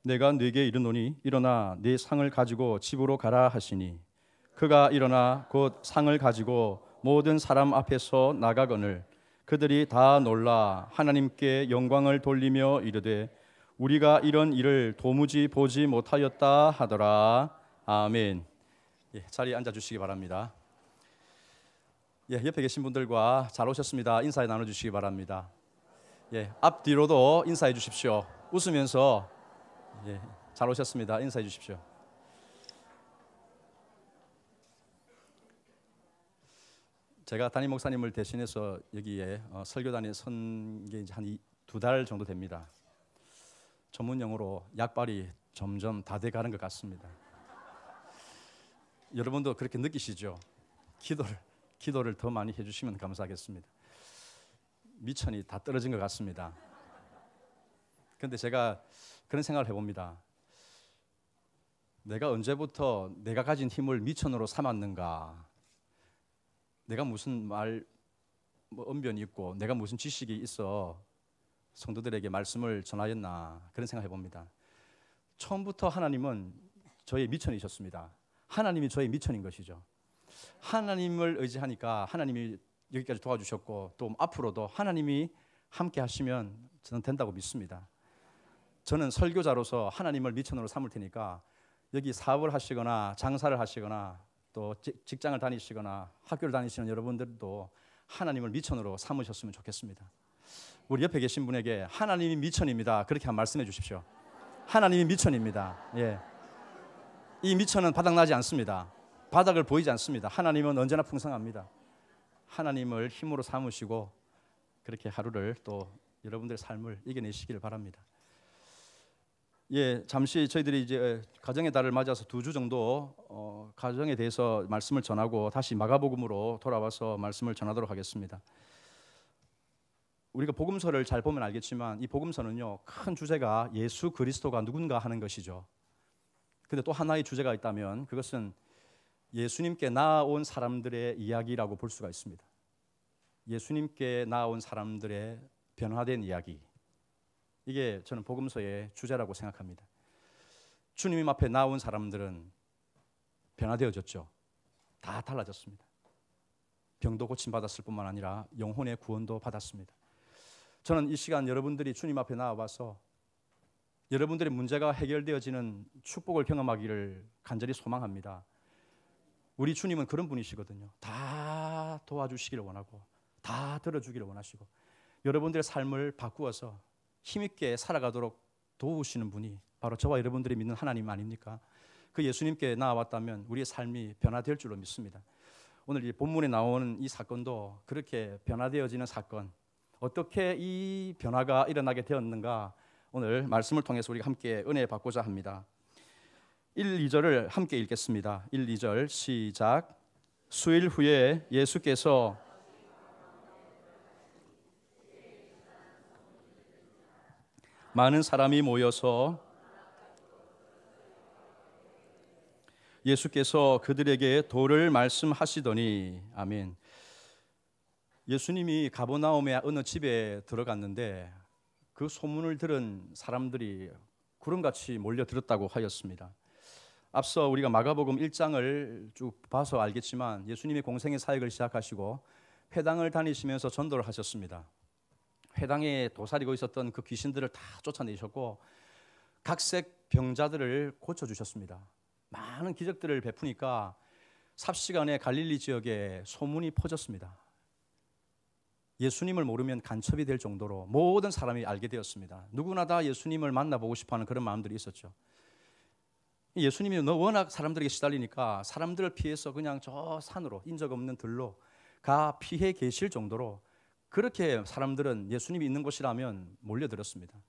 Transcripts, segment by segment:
내가 네게 이르노니 일어나 네 상을 가지고 집으로 가라 하시니 그가 일어나 곧 상을 가지고 모든 사람 앞에서 나가거늘 그들이 다 놀라 하나님께 영광을 돌리며 이르되 우리가 이런 일을 도무지 보지 못하였다 하더라. 아멘. 자리에 앉아 주시기 바랍니다. 옆에 계신 분들과 잘 오셨습니다. 인사해 나눠주시기 바랍니다. 앞뒤로도 인사해 주십시오. 웃으면서 잘 오셨습니다. 인사해 주십시오. 제가 담임 목사님을 대신해서 여기에 설교단에 선 게 한 2달 정도 됩니다. 전문 용어로 약발이 점점 다 돼가는 것 같습니다. 여러분도 그렇게 느끼시죠? 기도를 더 많이 해주시면 감사하겠습니다. 미천이 다 떨어진 것 같습니다. 그런데 제가 그런 생각을 해봅니다. 내가 언제부터 내가 가진 힘을 미천으로 삼았는가? 내가 무슨 언변이 있고 내가 무슨 지식이 있어 성도들에게 말씀을 전하였나? 그런 생각을 해봅니다. 처음부터 하나님은 저의 미천이셨습니다. 하나님이 저의 미천인 것이죠. 하나님을 의지하니까 하나님이 여기까지 도와주셨고 또 앞으로도 하나님이 함께 하시면 저는 된다고 믿습니다. 저는 설교자로서 하나님을 미천으로 삼을 테니까 여기 사업을 하시거나 장사를 하시거나 또 직장을 다니시거나 학교를 다니시는 여러분들도 하나님을 미천으로 삼으셨으면 좋겠습니다. 우리 옆에 계신 분에게 하나님이 미천입니다. 그렇게 한번 말씀해 주십시오. 하나님이 미천입니다. 이 미천은 바닥나지 않습니다. 바닥을 보이지 않습니다. 하나님은 언제나 풍성합니다. 하나님을 힘으로 삼으시고 그렇게 하루를 또 여러분들의 삶을 이겨내시기를 바랍니다. 잠시 저희들이 이제 가정의 달을 맞아서 2주 정도 가정에 대해서 말씀을 전하고 다시 마가복음으로 돌아와서 말씀을 전하도록 하겠습니다. 우리가 복음서를 잘 보면 알겠지만 이 복음서는요, 큰 주제가 예수 그리스도가 누군가 하는 것이죠. 근데 또 하나의 주제가 있다면 그것은 예수님께 나아온 사람들의 이야기라고 볼 수가 있습니다. 예수님께 나아온 사람들의 변화된 이야기. 이게 저는 복음서의 주제라고 생각합니다. 주님 앞에 나온 사람들은 변화되어졌죠. 다 달라졌습니다. 병도 고침받았을 뿐만 아니라 영혼의 구원도 받았습니다. 저는 이 시간 여러분들이 주님 앞에 나와서 여러분들의 문제가 해결되어지는 축복을 경험하기를 간절히 소망합니다. 우리 주님은 그런 분이시거든요. 다 도와주시기를 원하고 다 들어주기를 원하시고 여러분들의 삶을 바꾸어서 힘있게 살아가도록 도우시는 분이 바로 저와 여러분들이 믿는 하나님 아닙니까? 그 예수님께 나아왔다면 우리의 삶이 변화될 줄로 믿습니다. 오늘 이 본문에 나오는 이 사건도 그렇게 변화되어지는 사건, 어떻게 이 변화가 일어나게 되었는가 오늘 말씀을 통해서 우리가 함께 은혜 받고자 합니다. 1, 2절을 함께 읽겠습니다. 1, 2절 시작. 수일 후에 예수께서 많은 사람이 모여서 예수께서 그들에게 도를 말씀하시더니 아멘. 예수님이 가버나움의 어느 집에 들어갔는데 그 소문을 들은 사람들이 구름같이 몰려들었다고 하였습니다. 앞서 우리가 마가복음 1장을 쭉 봐서 알겠지만 예수님이 공생의 사역을 시작하시고 회당을 다니시면서 전도를 하셨습니다. 회당에 도사리고 있었던 그 귀신들을 다 쫓아내셨고 각색 병자들을 고쳐주셨습니다. 많은 기적들을 베푸니까 삽시간에 갈릴리 지역에 소문이 퍼졌습니다. 예수님을 모르면 간첩이 될 정도로 모든 사람이 알게 되었습니다. 누구나 다 예수님을 만나보고 싶어하는 그런 마음들이 있었죠. 예수님이 워낙 사람들에게 시달리니까 사람들을 피해서 그냥 저 산으로 인적 없는 들로 가 피해 계실 정도로 그렇게 사람들은 예수님이 있는 곳이라면 몰려들었습니다.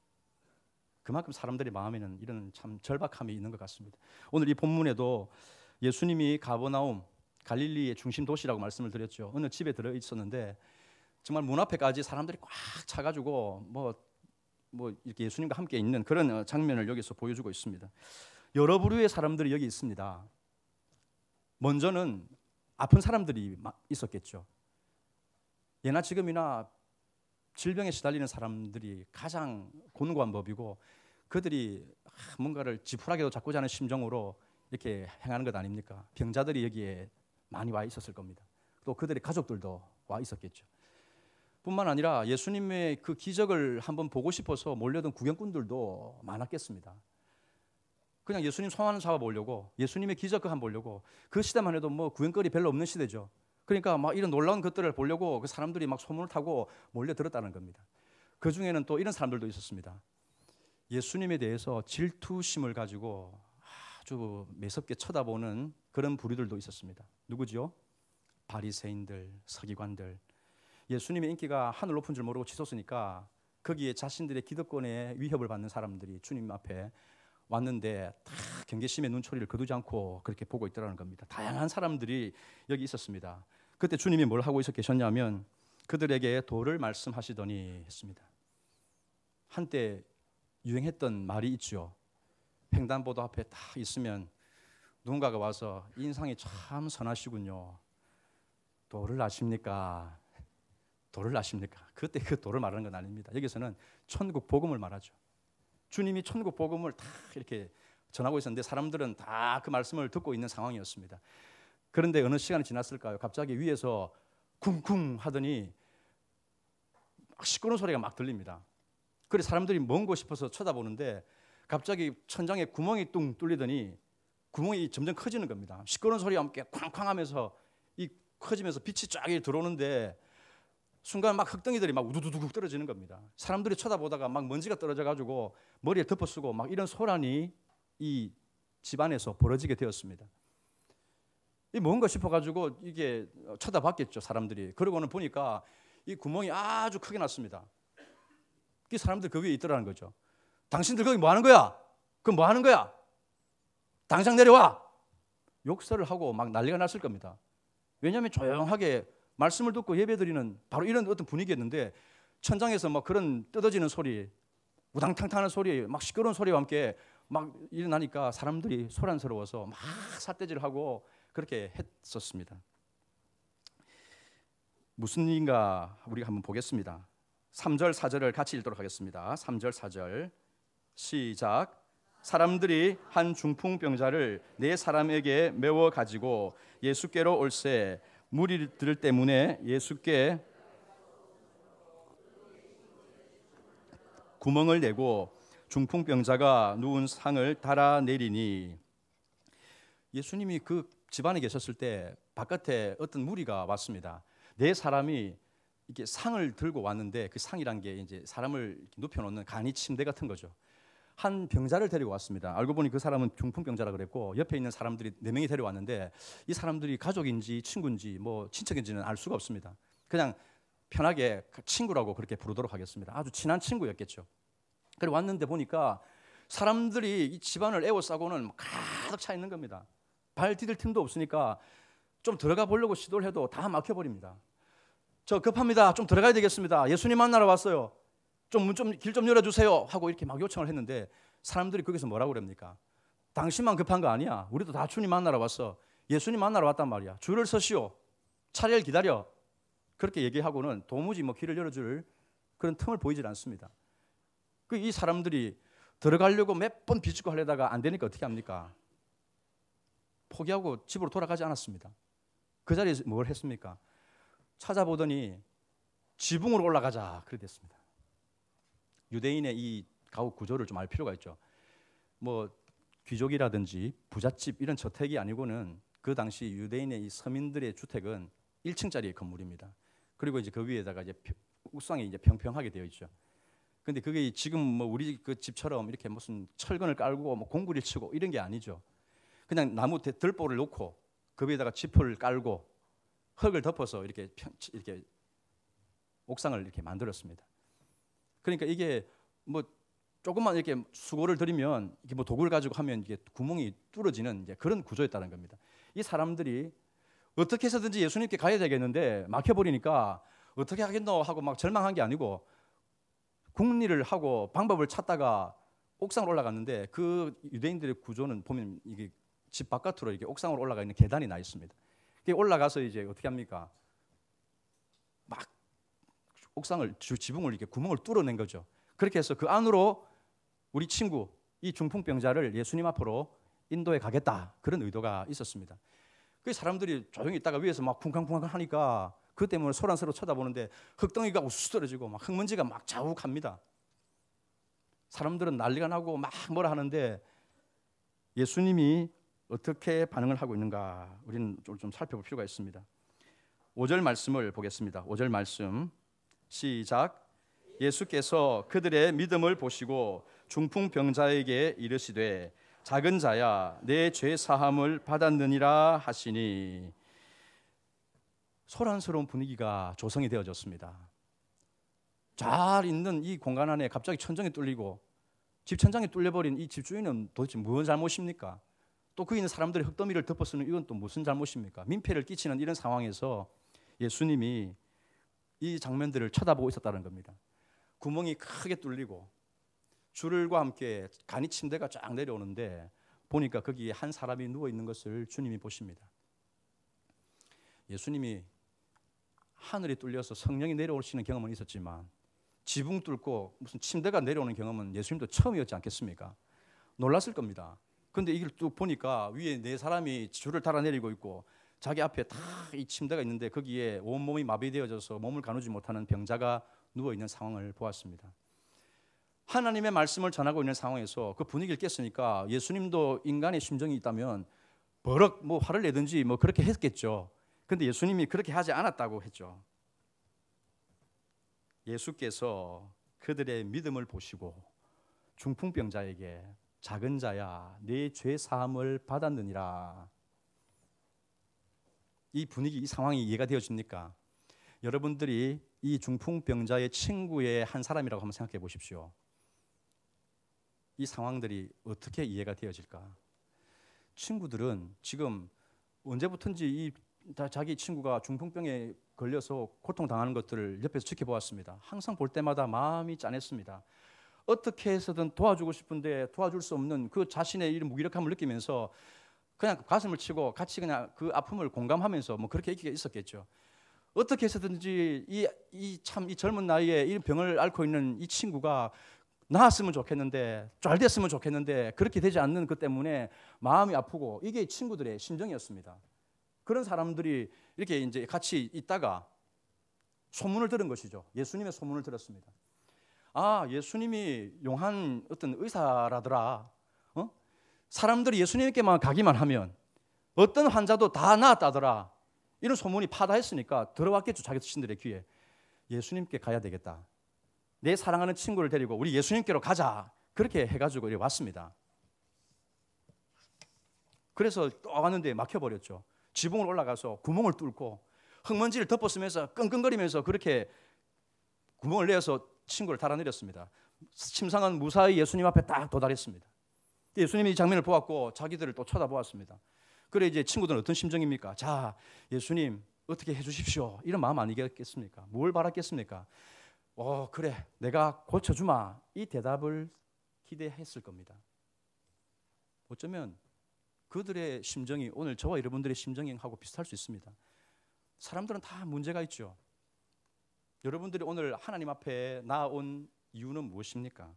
그만큼 사람들의 마음에는 이런 참 절박함이 있는 것 같습니다. 오늘 이 본문에도 예수님이 가버나움, 갈릴리의 중심 도시라고 말씀을 드렸죠. 어느 집에 들어 있었는데 정말 문 앞에까지 사람들이 꽉 차가지고 뭐 이렇게 예수님과 함께 있는 그런 장면을 여기서 보여주고 있습니다. 여러 부류의 사람들이 여기 있습니다. 먼저는 아픈 사람들이 있었겠죠. 예나 지금이나 질병에 시달리는 사람들이 가장 곤고한 법이고 그들이 뭔가를 지푸라기도 잡고자 하는 심정으로 이렇게 행하는 것 아닙니까? 병자들이 여기에 많이 와 있었을 겁니다. 또 그들의 가족들도 와 있었겠죠. 뿐만 아니라 예수님의 그 기적을 한번 보고 싶어서 몰려든 구경꾼들도 많았겠습니다. 그냥 예수님 손 하나 잡아보려고, 예수님의 기적 한번 보려고. 그 시대만 해도 뭐 구경거리 별로 없는 시대죠. 그러니까 막 이런 놀라운 것들을 보려고 그 사람들이 막 소문을 타고 몰려들었다는 겁니다. 그 중에는 또 이런 사람들도 있었습니다. 예수님에 대해서 질투심을 가지고 아주 매섭게 쳐다보는 그런 부류들도 있었습니다. 누구지요? 바리새인들, 서기관들. 예수님의 인기가 하늘 높은 줄 모르고 치솟으니까 거기에 자신들의 기득권에 위협을 받는 사람들이 주님 앞에 왔는데 다 경계심의 눈초리를 거두지 않고 그렇게 보고 있더라는 겁니다. 다양한 사람들이 여기 있었습니다. 그때 주님이 뭘 하고 계셨냐면 그들에게 도를 말씀하시더니 했습니다. 한때 유행했던 말이 있죠. 횡단보도 앞에 딱 있으면 누군가가 와서 인상이 참 선하시군요. 도를 아십니까? 도를 아십니까? 그때 그 도를 말하는 건 아닙니다. 여기서는 천국 복음을 말하죠. 주님이 천국 복음을 다 이렇게 전하고 있었는데 사람들은 다 그 말씀을 듣고 있는 상황이었습니다. 그런데 어느 시간이 지났을까요? 갑자기 위에서 쿵쿵 하더니 시끄러운 소리가 막 들립니다. 그래서 사람들이 뭔고 싶어서 쳐다보는데 갑자기 천장에 구멍이 뚱 뚫리더니 구멍이 점점 커지는 겁니다. 시끄러운 소리와 함께 쾅쾅 하면서 이 커지면서 빛이 쫙 들어오는데 순간 막 흙덩이들이 막 우두두둑 떨어지는 겁니다. 사람들이 쳐다보다가 막 먼지가 떨어져 가지고 머리에 덮어쓰고 막 이런 소란이 이 집안에서 벌어지게 되었습니다. 이 뭔가 싶어 가지고 이게 쳐다봤겠죠, 사람들이. 그러고는 보니까 이 구멍이 아주 크게 났습니다. 이 사람들 그 위에 있더라는 거죠. 당신들 거기 뭐 하는 거야? 그럼 뭐 하는 거야? 당장 내려와! 욕설을 하고 막 난리가 났을 겁니다. 왜냐하면 조용하게 말씀을 듣고 예배드리는 바로 이런 어떤 분위기였는데 천장에서 막 그런 뜯어지는 소리, 우당탕탕하는 소리, 막 시끄러운 소리와 함께 막 일어나니까 사람들이 소란스러워서 막 삿대질을 하고 그렇게 했었습니다. 무슨 일인가 우리가 한번 보겠습니다. 3절 4절을 같이 읽도록 하겠습니다. 3절 4절 시작. 사람들이 한 중풍병자를 네 사람에게 메워 가지고 예수께로 올세 무리들 때문에 예수께 구멍을 내고 중풍병자가 누운 상을 달아내리니 예수님이 그 집안에 계셨을 때 바깥에 어떤 무리가 왔습니다. 네 사람이 이렇게 상을 들고 왔는데 그 상이란 게 이제 사람을 눕혀놓는 간이 침대 같은 거죠. 한 병자를 데리고 왔습니다. 알고 보니 그 사람은 중풍병자라 그랬고 옆에 있는 사람들이 4명이 데려왔는데 이 사람들이 가족인지 친구인지 뭐 친척인지는 알 수가 없습니다. 그냥 편하게 친구라고 그렇게 부르도록 하겠습니다. 아주 친한 친구였겠죠. 그리고 왔는데 보니까 사람들이 이 집안을 에워싸고는 가득 차 있는 겁니다. 발 디딜 틈도 없으니까 좀 들어가 보려고 시도를 해도 다 막혀버립니다. 저 급합니다. 좀 들어가야 되겠습니다. 예수님 만나러 왔어요. 길 좀 열어주세요 하고 이렇게 막 요청을 했는데 사람들이 거기서 뭐라고 그럽니까? 당신만 급한 거 아니야. 우리도 다 주님 만나러 왔어. 예수님 만나러 왔단 말이야. 줄을 서시오. 차례를 기다려. 그렇게 얘기하고는 도무지 뭐 길을 열어줄 그런 틈을 보이질 않습니다. 이 사람들이 들어가려고 몇 번 비집고 하려다가 안 되니까 어떻게 합니까? 포기하고 집으로 돌아가지 않았습니다. 그 자리에서 뭘 했습니까? 찾아보더니 지붕으로 올라가자 그렇게 됐습니다. 유대인의 이 가옥 구조를 좀 알 필요가 있죠. 뭐 귀족이라든지 부잣집 이런 저택이 아니고는 그 당시 유대인의 이 서민들의 주택은 1층짜리 건물입니다. 그리고 이제 그 위에다가 이제 옥상이 이제 평평하게 되어 있죠. 근데 그게 지금 뭐 우리 그 집처럼 이렇게 무슨 철근을 깔고 뭐 공구리를 치고 이런 게 아니죠. 그냥 나무 들보를 놓고 그 위에다가 지퍼를 깔고 흙을 덮어서 이렇게 옥상을 이렇게 만들었습니다. 그러니까 이게 뭐 조금만 이렇게 수고를 들이면 이게 뭐 도구를 가지고 하면 이게 구멍이 뚫어지는 이제 그런 구조였다는 겁니다. 이 사람들이 어떻게 해서든지 예수님께 가야 되겠는데 막혀버리니까 어떻게 하겠노 하고 막 절망한 게 아니고 궁리를 하고 방법을 찾다가 옥상으로 올라갔는데 그 유대인들의 구조는 보면 이게 집 바깥으로 이렇게 옥상으로 올라가 있는 계단이 나 있습니다. 올라가서 이제 어떻게 합니까? 막 옥상을 지붕을 이렇게 구멍을 뚫어낸 거죠. 그렇게 해서 그 안으로 우리 친구 이 중풍병자를 예수님 앞으로 인도해 가겠다, 그런 의도가 있었습니다. 그 사람들이 조용히 있다가 위에서 막 쿵쾅쿵쾅 하니까 그 때문에 소란스러워 쳐다보는데 흙덩이가 우수 떨어지고 막 흙먼지가 막 자욱합니다. 사람들은 난리가 나고 막 뭐라 하는데 예수님이 어떻게 반응을 하고 있는가 우리는 좀 살펴볼 필요가 있습니다. 5절 말씀을 보겠습니다. 5절 말씀 시작. 예수께서 그들의 믿음을 보시고 중풍병자에게 이르시되 작은 자야 내 죄 사함을 받았느니라 하시니. 소란스러운 분위기가 조성이 되어졌습니다. 잘 있는 이 공간 안에 갑자기 천정이 뚫리고 집 천장이 뚫려버린 이 집주인은 도대체 무슨 잘못입니까? 또 그 있는 사람들의 흙더미를 덮어쓰는 이건 또 무슨 잘못입니까? 민폐를 끼치는 이런 상황에서 예수님이 이 장면들을 쳐다보고 있었다는 겁니다. 구멍이 크게 뚫리고 줄과 함께 간이 침대가 쫙 내려오는데 보니까 거기에 한 사람이 누워 있는 것을 주님이 보십니다. 예수님이 하늘이 뚫려서 성령이 내려오시는 경험은 있었지만 지붕 뚫고 무슨 침대가 내려오는 경험은 예수님도 처음이었지 않겠습니까? 놀랐을 겁니다. 그런데 이걸 또 보니까 위에 네 사람이 줄을 달아 내리고 있고 자기 앞에 다 이 침대가 있는데 거기에 온몸이 마비되어져서 몸을 가누지 못하는 병자가 누워 있는 상황을 보았습니다. 하나님의 말씀을 전하고 있는 상황에서 그 분위기를 깼으니까 예수님도 인간의 심정이 있다면 버럭 뭐 화를 내든지 뭐 그렇게 했겠죠. 그런데 예수님이 그렇게 하지 않았다고 했죠. 예수께서 그들의 믿음을 보시고 중풍병자에게 작은 자야 네 죄 사함을 받았느니라. 이 분위기, 이 상황이 이해가 되어집니까? 여러분들이 이 중풍병자의 친구의 한 사람이라고 한번 생각해 보십시오. 이 상황들이 어떻게 이해가 되어질까? 친구들은 지금 언제부턴지 자기 친구가 중풍병에 걸려서 고통당하는 것들을 옆에서 지켜보았습니다. 항상 볼 때마다 마음이 짠했습니다. 어떻게 해서든 도와주고 싶은데 도와줄 수 없는 그 자신의 이런 무기력함을 느끼면서 그냥 가슴을 치고 같이 그냥 그 아픔을 공감하면서 뭐 그렇게 있었겠죠. 어떻게 해서든지 이 젊은 나이에 이 병을 앓고 있는 이 친구가 나았으면 좋겠는데 잘 됐으면 좋겠는데 그렇게 되지 않는 것 때문에 마음이 아프고 이게 친구들의 심정이었습니다. 그런 사람들이 이렇게 이제 같이 있다가 소문을 들은 것이죠. 예수님의 소문을 들었습니다. 아, 예수님이 용한 어떤 의사라더라. 사람들이 예수님께만 가기만 하면 어떤 환자도 다 나았다더라. 이런 소문이 파다했으니까 들어왔겠죠. 자기 자신들의 귀에. 예수님께 가야 되겠다. 내 사랑하는 친구를 데리고 우리 예수님께로 가자. 그렇게 해가지고 이렇게 왔습니다. 그래서 또 왔는데 막혀버렸죠. 지붕을 올라가서 구멍을 뚫고 흙먼지를 덮어쓰면서 끙끙거리면서 그렇게 구멍을 내어서 친구를 달아내렸습니다. 침상은 무사히 예수님 앞에 딱 도달했습니다. 예수님이 이 장면을 보았고 자기들을 또 쳐다보았습니다. 그래 이제 친구들은 어떤 심정입니까? 자, 예수님 어떻게 해주십시오. 이런 마음 아니겠습니까? 뭘 바랐겠습니까? 그래 내가 고쳐주마. 이 대답을 기대했을 겁니다. 어쩌면 그들의 심정이 오늘 저와 여러분들의 심정하고 비슷할 수 있습니다. 사람들은 다 문제가 있죠. 여러분들이 오늘 하나님 앞에 나아온 이유는 무엇입니까?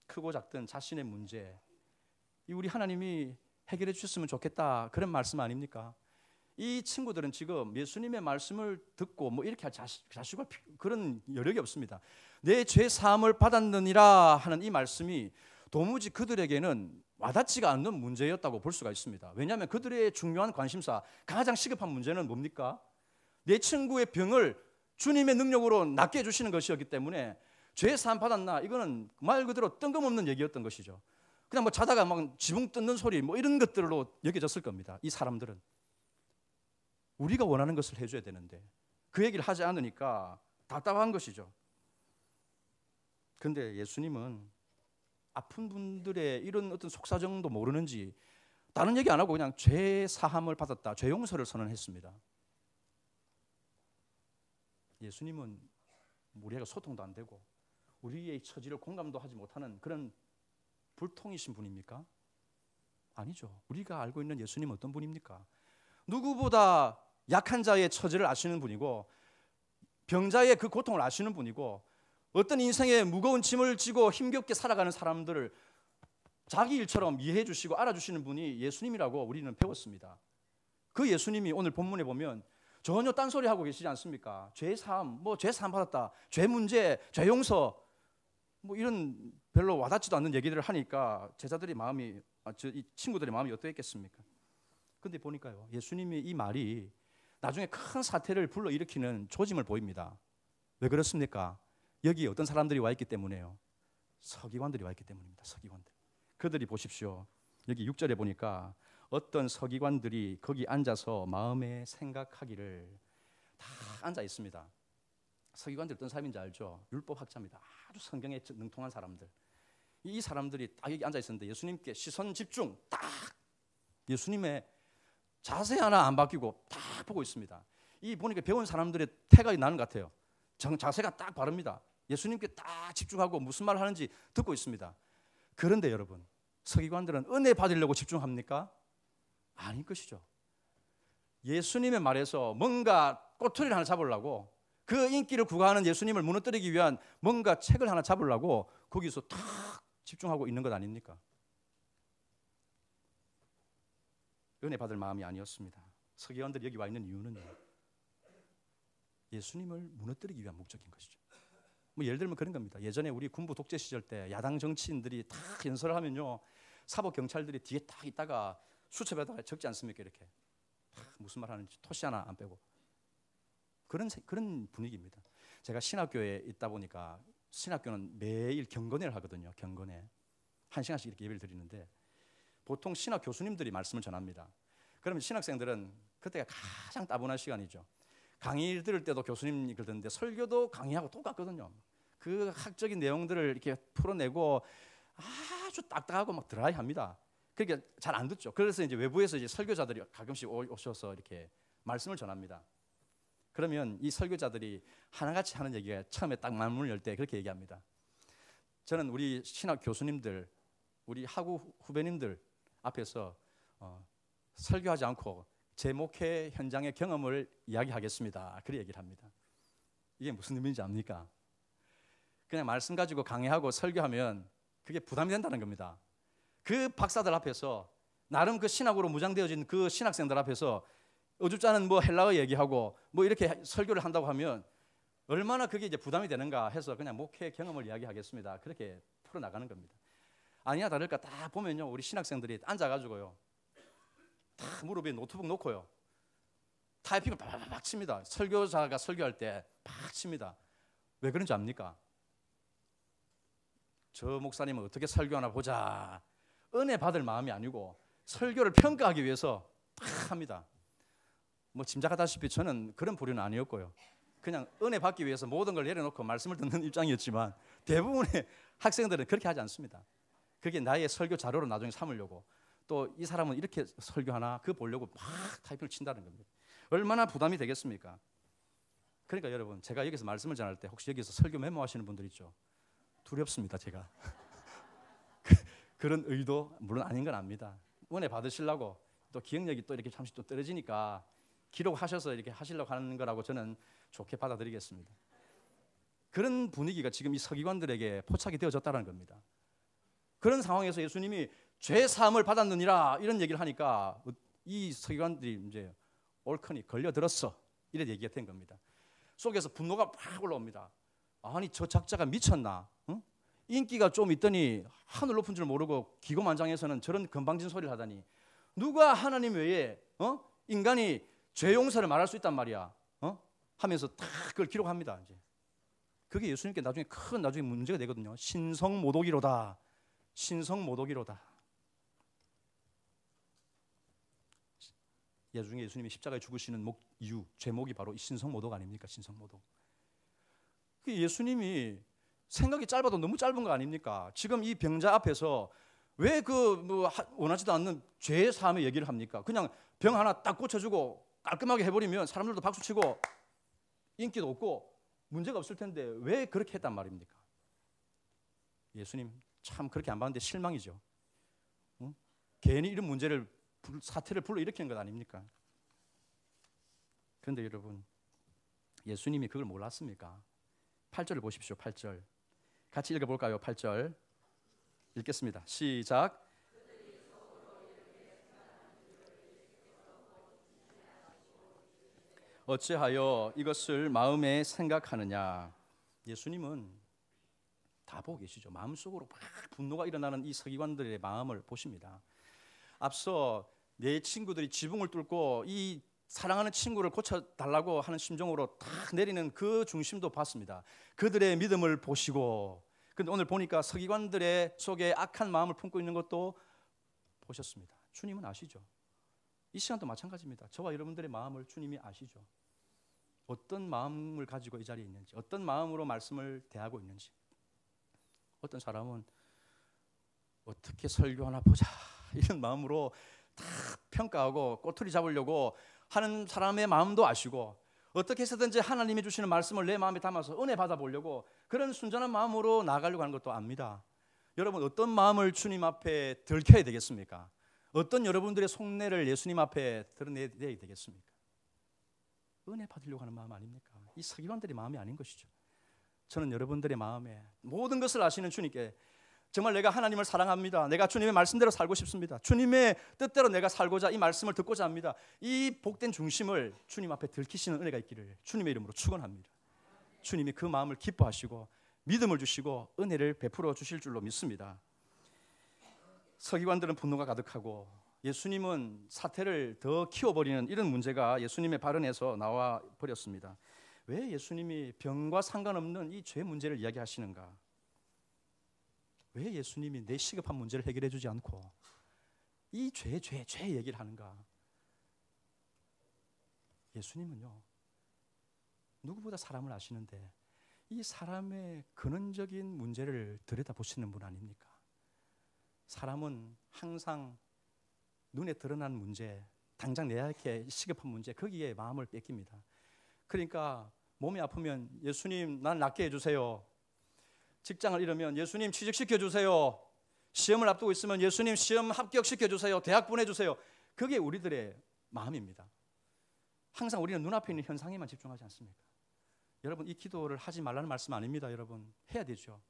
크고 작든 자신의 문제, 이 우리 하나님이 해결해 주셨으면 좋겠다 그런 말씀 아닙니까? 이 친구들은 지금 예수님의 말씀을 듣고 뭐 이렇게 할 자식과 그런 여력이 없습니다. 내 죄 사함을 받았느니라 하는 이 말씀이 도무지 그들에게는 와닿지가 않는 문제였다고 볼 수가 있습니다. 왜냐하면 그들의 중요한 관심사, 가장 시급한 문제는 뭡니까? 내 친구의 병을 주님의 능력으로 낫게 해주시는 것이었기 때문에 죄 사함 받았나? 이거는 말 그대로 뜬금없는 얘기였던 것이죠. 그냥 뭐 자다가 막 지붕 뜯는 소리 뭐 이런 것들로 여겨졌을 겁니다. 이 사람들은 우리가 원하는 것을 해줘야 되는데 그 얘기를 하지 않으니까 답답한 것이죠. 그런데 예수님은 아픈 분들의 이런 어떤 속사정도 모르는지 다른 얘기 안 하고 그냥 죄 사함을 받았다, 죄 용서를 선언했습니다. 예수님은 우리가 소통도 안 되고 우리의 처지를 공감도 하지 못하는 그런 불통이신 분입니까? 아니죠. 우리가 알고 있는 예수님은 어떤 분입니까? 누구보다 약한 자의 처지를 아시는 분이고 병자의 그 고통을 아시는 분이고 어떤 인생에 무거운 짐을 지고 힘겹게 살아가는 사람들을 자기 일처럼 이해해 주시고 알아주시는 분이 예수님이라고 우리는 배웠습니다. 그 예수님이 오늘 본문에 보면 전혀 딴소리 하고 계시지 않습니까? 죄사함, 죄사함 받았다, 죄 문제, 죄 용서, 이런 별로 와닿지도 않는 얘기들을 하니까 제자들이 마음이, 이 친구들의 마음이 어떠했겠습니까? 근데 보니까요, 예수님이 이 말이 나중에 큰 사태를 불러일으키는 조짐을 보입니다. 왜 그렇습니까? 여기 어떤 사람들이 와 있기 때문에요. 서기관들이 와 있기 때문입니다. 서기관들. 그들이 보십시오. 여기 6절에 보니까 어떤 서기관들이 거기 앉아서 마음에 생각하기를, 다 앉아 있습니다. 서기관들 어떤 사람인지 알죠? 율법학자입니다. 아주 성경에 능통한 사람들. 이 사람들이 딱 여기 앉아 있었는데 예수님께 시선 집중, 딱 예수님의 자세 하나 안 바뀌고 딱 보고 있습니다. 이 보니까 배운 사람들의 태가 나는 것 같아요. 자세가 딱 바릅니다. 예수님께 딱 집중하고 무슨 말을 하는지 듣고 있습니다. 그런데 여러분, 서기관들은 은혜 받으려고 집중합니까? 아닐 것이죠. 예수님의 말에서 뭔가 꼬투리를 하나 잡으려고, 그 인기를 구가하는 예수님을 무너뜨리기 위한 뭔가 책을 하나 잡으려고 거기서 탁 집중하고 있는 것 아닙니까? 은혜 받을 마음이 아니었습니다. 서기관들이 여기 와 있는 이유는요, 예수님을 무너뜨리기 위한 목적인 것이죠. 예를 들면 그런 겁니다. 예전에 우리 군부 독재 시절 때 야당 정치인들이 다 연설을 하면요, 사법 경찰들이 뒤에 딱 있다가 수첩에다가 적지 않습니까? 이렇게 무슨 말 하는지 토시 하나 안 빼고, 그런 분위기입니다. 제가 신학교에 있다 보니까 신학교는 매일 경건회를 하거든요. 경건회 1시간씩 이렇게 예배를 드리는데 보통 신학 교수님들이 말씀을 전합니다. 그러면 신학생들은 그때가 가장 따분한 시간이죠. 강의 들을 때도 교수님이 그러던데 설교도 강의하고 똑같거든요. 그 학적인 내용들을 이렇게 풀어내고 아주 딱딱하고 막 드라이합니다. 그러니까 잘 안 듣죠. 그래서 이제 외부에서 이제 설교자들이 가끔씩 오셔서 이렇게 말씀을 전합니다. 그러면 이 설교자들이 하나같이 하는 얘기가 처음에 딱 말문을 열 때 그렇게 얘기합니다. 저는 우리 신학 교수님들, 우리 학우 후배님들 앞에서 설교하지 않고 제 목회 현장의 경험을 이야기하겠습니다. 그렇게 얘기를 합니다. 이게 무슨 의미인지 압니까? 그냥 말씀 가지고 강의하고 설교하면 그게 부담이 된다는 겁니다. 그 박사들 앞에서 나름 그 신학으로 무장되어진 그 신학생들 앞에서 어줍지 않은 헬라어 얘기하고 이렇게 설교를 한다고 하면 얼마나 그게 이제 부담이 되는가 해서 그냥 목회 경험을 이야기하겠습니다. 그렇게 풀어나가는 겁니다. 아니나 다를까 딱 보면요, 우리 신학생들이 앉아가지고요, 딱 무릎에 노트북 놓고요, 타이핑을 팍팍 칩니다. 설교자가 설교할 때 팍 칩니다. 왜 그런지 압니까? 저 목사님은 어떻게 설교하나 보자, 은혜 받을 마음이 아니고 설교를 평가하기 위해서 딱 합니다. 짐작하다시피 저는 그런 부류는 아니었고요. 그냥 은혜 받기 위해서 모든 걸 내려놓고 말씀을 듣는 입장이었지만 대부분의 학생들은 그렇게 하지 않습니다. 그게 나의 설교 자료로 나중에 삼으려고, 또 이 사람은 이렇게 설교하나 그거 보려고 막 타이핑을 친다는 겁니다. 얼마나 부담이 되겠습니까? 그러니까 여러분, 제가 여기서 말씀을 전할 때 혹시 여기서 설교 메모하시는 분들 있죠? 두렵습니다. 제가 그런 의도 물론 아닌 건 압니다. 은혜 받으시려고, 또 기억력이 또 이렇게 잠시 또 떨어지니까 기록하셔서 이렇게 하시려고 하는 거라고 저는 좋게 받아들이겠습니다. 그런 분위기가 지금 이 서기관들에게 포착이 되어졌다는 겁니다. 그런 상황에서 예수님이 죄 사함을 받았느니라 이런 얘기를 하니까 이 서기관들이 이제 옳거니 걸려들었어, 이런 얘기가 된 겁니다. 속에서 분노가 팍 올라옵니다. 아니, 저 작자가 미쳤나? 응? 인기가 좀 있더니 하늘 높은 줄 모르고 기고만장해서는 저런 건방진 소리를 하다니, 누가 하나님 외에 인간이 죄 용서를 말할 수 있단 말이야, 하면서 딱 그걸 기록합니다. 이제 그게 예수님께 나중에 문제가 되거든요. 신성모독이로다, 신성모독이로다. 나중에 예수님이 십자가에 죽으시는 이유, 제목이 바로 이 신성모독 아닙니까? 신성모독. 예수님이 생각이 짧아도 너무 짧은 거 아닙니까? 지금 이 병자 앞에서 왜 원하지도 않는 죄 사함의 얘기를 합니까? 그냥 병 하나 딱 고쳐주고 깔끔하게 해버리면 사람들도 박수치고 인기도 없고 문제가 없을 텐데 왜 그렇게 했단 말입니까? 예수님 참 그렇게 안 봤는데 실망이죠. 응? 괜히 이런 사태를 불러일으키는 것 아닙니까? 그런데 여러분, 예수님이 그걸 몰랐습니까? 8절을 보십시오. 8절 같이 읽어볼까요? 8절 읽겠습니다. 시작. 어찌하여 이것을 마음에 생각하느냐. 예수님은 다 보고 계시죠. 마음속으로 막 분노가 일어나는 이 서기관들의 마음을 보십니다. 앞서 내 친구들이 지붕을 뚫고 이 사랑하는 친구를 고쳐달라고 하는 심정으로 탁 내리는 그 중심도 봤습니다. 그들의 믿음을 보시고, 근데 오늘 보니까 서기관들의 속에 악한 마음을 품고 있는 것도 보셨습니다. 주님은 아시죠? 이 시간도 마찬가지입니다. 저와 여러분들의 마음을 주님이 아시죠? 어떤 마음을 가지고 이 자리에 있는지, 어떤 마음으로 말씀을 대하고 있는지. 어떤 사람은 어떻게 설교하나 보자 이런 마음으로 다 평가하고 꼬투리 잡으려고 하는 사람의 마음도 아시고, 어떻게 해서든지 하나님이 주시는 말씀을 내 마음에 담아서 은혜 받아보려고 그런 순전한 마음으로 나아가려고 하는 것도 압니다. 여러분, 어떤 마음을 주님 앞에 들켜야 되겠습니까? 어떤 여러분들의 속내를 예수님 앞에 드러내야 되겠습니까? 은혜 받으려고 하는 마음 아닙니까? 이 서기관들의 마음이 아닌 것이죠. 저는 여러분들의 마음에 모든 것을 아시는 주님께 정말 내가 하나님을 사랑합니다. 내가 주님의 말씀대로 살고 싶습니다. 주님의 뜻대로 내가 살고자 이 말씀을 듣고자 합니다. 이 복된 중심을 주님 앞에 들키시는 은혜가 있기를 주님의 이름으로 축원합니다. 주님이 그 마음을 기뻐하시고 믿음을 주시고 은혜를 베풀어 주실 줄로 믿습니다. 서기관들은 분노가 가득하고 예수님은 사태를 더 키워버리는 이런 문제가 예수님의 발언에서 나와 버렸습니다. 왜 예수님이 병과 상관없는 이 죄 문제를 이야기하시는가? 왜 예수님이 내 시급한 문제를 해결해 주지 않고 이 죄 얘기를 하는가? 예수님은요, 누구보다 사람을 아시는데 이 사람의 근원적인 문제를 들여다보시는 분 아닙니까? 사람은 항상 눈에 드러난 문제, 당장 내게 시급한 문제, 거기에 마음을 뺏깁니다. 그러니까 몸이 아프면 예수님 난 낫게 해주세요. 직장을 잃으면 예수님 취직시켜주세요. 시험을 앞두고 있으면 예수님 시험 합격시켜주세요. 대학 보내주세요. 그게 우리들의 마음입니다. 항상 우리는 눈앞에 있는 현상에만 집중하지 않습니까? 여러분, 이 기도를 하지 말라는 말씀 아닙니다. 여러분, 해야 되죠.